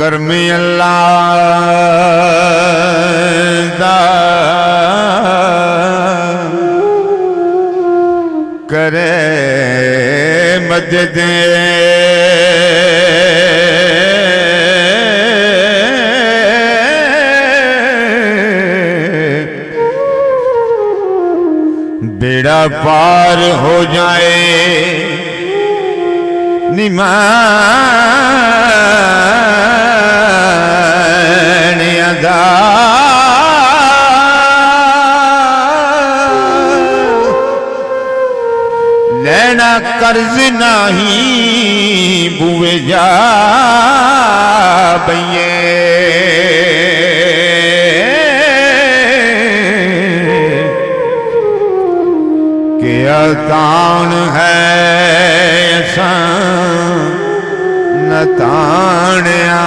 गर्मी अल्लाह दा करे मदद बेड़ा पार हो जाए निमान अदा लेना कर्ज नहीं बुए जा बइये के तान है ऐसा न ताणया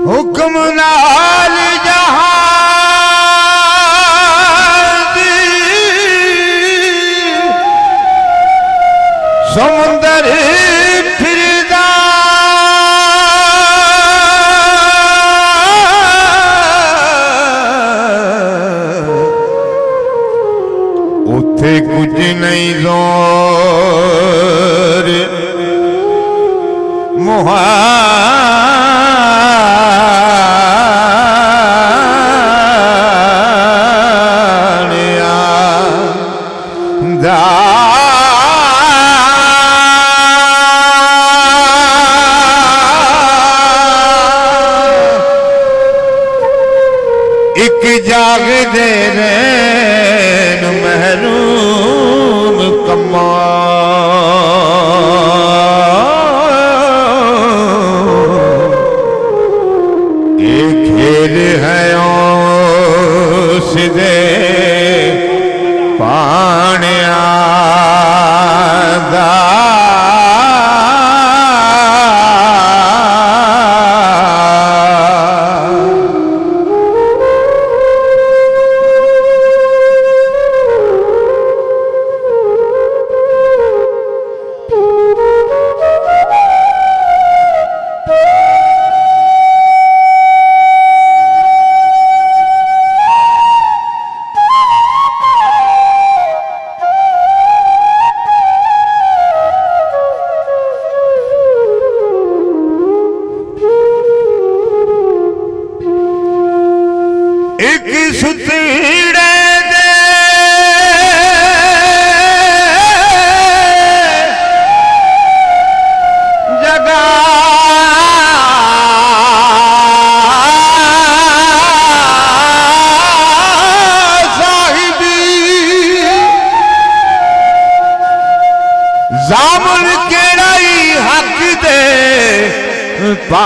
हुक्म नाल जहाज समुंदर फिरदा उथे कुछ नहीं जोर मुहा एक जाग दे रैन महरूम कमा एक खेल है सीधे पानिया दा एक सुतीड़े दे जगा साहिबी जामुन केड़ाई हक दे पा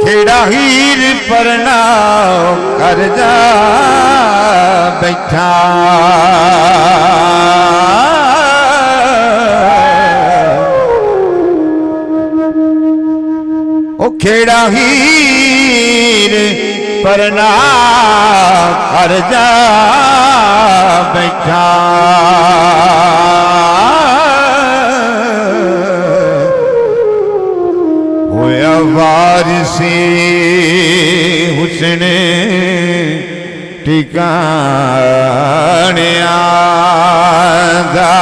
खेड़ा हीर पर ना कर जा बैठा ओ खेड़ा हीर पर ना कर जा बैठा वारिसी हुस्न ठिकाने आदा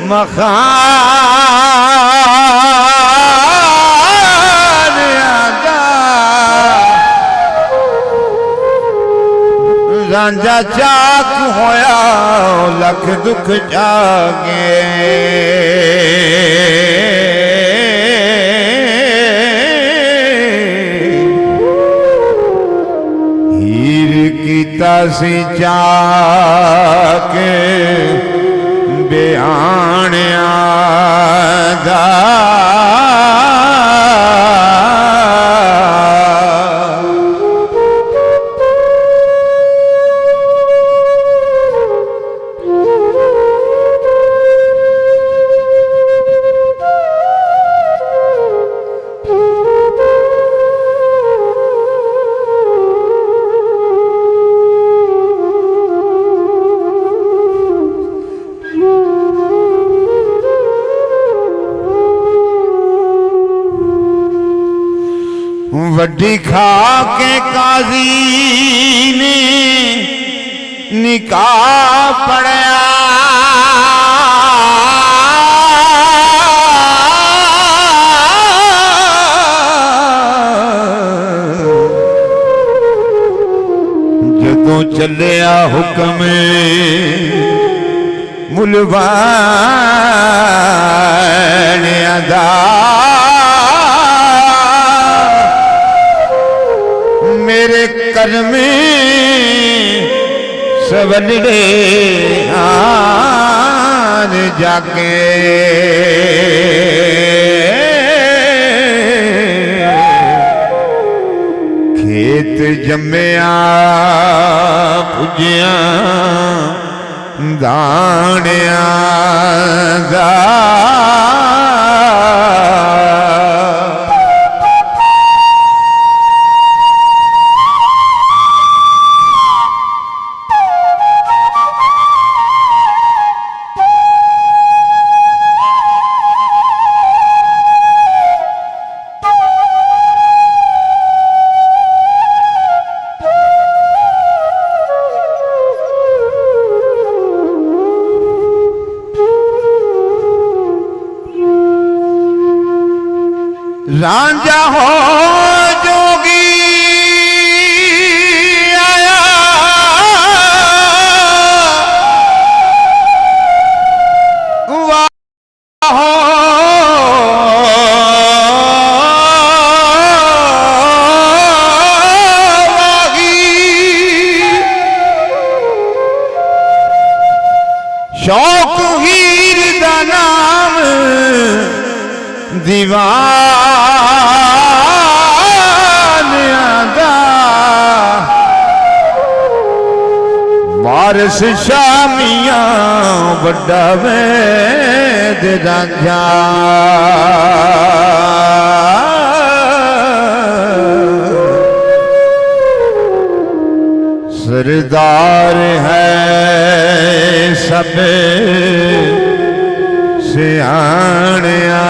ਮਖਾਨਿਆਂ ਦਾ ਰਾਂਝਾ ਚਾਕ ਹੋਇਆ ਲੱਖ ਦੁੱਖ ਜਾਗੇ ਕੀਤਾ ਸੀ ਜਾ ਕੇ ਬਿਆਨਿਆਂ ਦਾ ਵੱਡੀ ਖਾ ਕੇ ਕਾਜ਼ੀ ਨੇ ਨਿਕਾਹ ਪੜਿਆ ਜਦੋਂ ਚੱਲਿਆ ਹੁਕਮ ਮੁਲਵਾਣਿਆਂ ਦਾ मेरे कर्म सवलड़े आन जाके खेत जम्मिया पुजिया दानिया दा रांझा हो जोगी आया वाह हो वाही शौक हीर दा नाम दीवानियां दा वारिस शामियां वड्डा वैद रांझा सरदार है सब सियाणिया